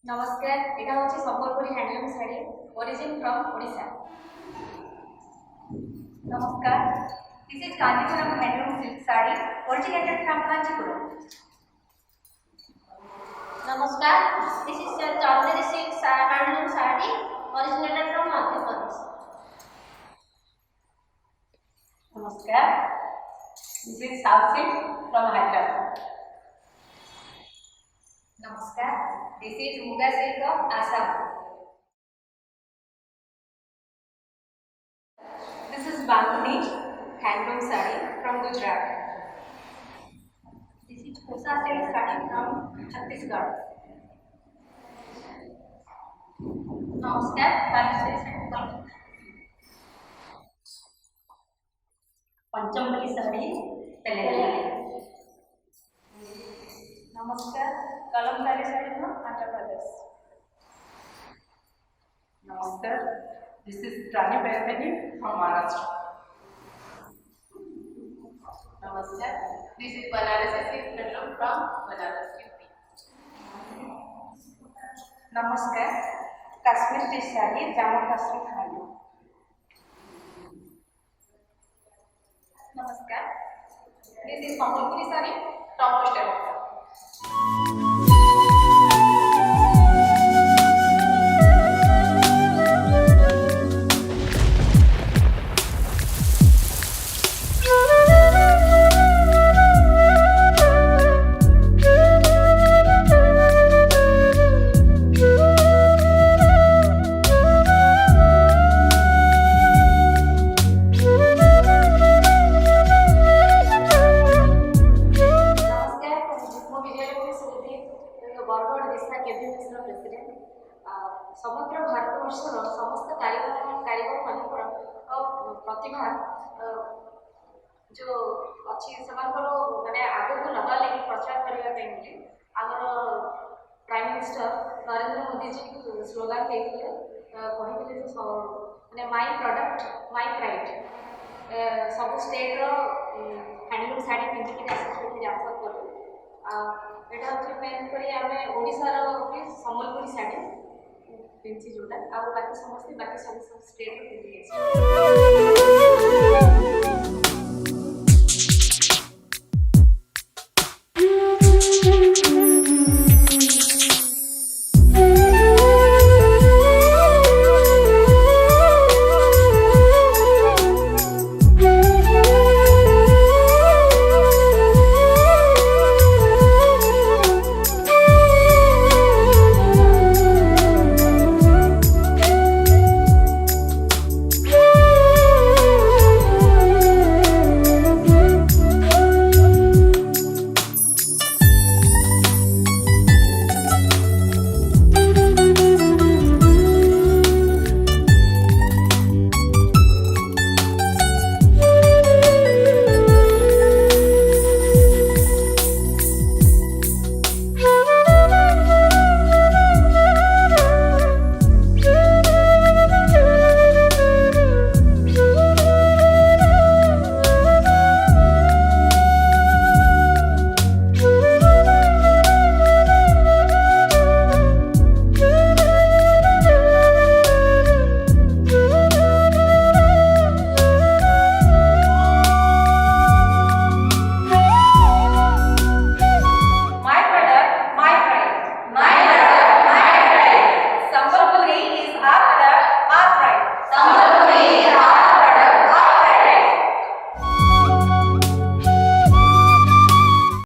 नमस्कार, एटा होची Sambalpuri handloom sari origin from Odisha. नमस्कार, this is Kanchipuram handloom silk sari originated from Kanchipuram. नमस्कार, this is Chaudhari silk handloom sari originated from Madhya Pradesh. नमस्कार, this is south silk from Hyderabad. नमस्कार, this is Muga silk of Assam. This is Bandhani handloom sari from Gujarat. This is Kosa silk sari from Chhattisgarh. नमस्कार, बालेश्वरी साड़ी पंचमली साड़ी तेलंगाना। नमस्कार, Kalamkari sari from Andhra प्रदेश। नमस्कार, this is Rani Paithani from Maharashtra. नमस्कार, this is Banarasi silk handloom from Banaras UP. नमस्कार, काश्मीर टी sari Jammu Kashmir handloom. नमस्कार, this is Sambalpuri sari from west Bengal. Bargarh दिशा cabinet president समग्र भारतवर्षर समस्त कारीगर मानकर प्रतिभा जो अच्छी से माने आगे को नवा लगी प्रचार करने आमर prime minister Narendra Modi ji slogan देते कहते माने माई प्रोडक्ट माई प्राइड सब स्टेट हैंडलूम साड़ी पिंधिकी जात्रा करूँ एटा हচ্ছে मेन करी आमे ओडिसा रो संबलपुरी साड़ी पिंची जोटा आ बाकी समस्त बाकी सब स्टेट रो पिंची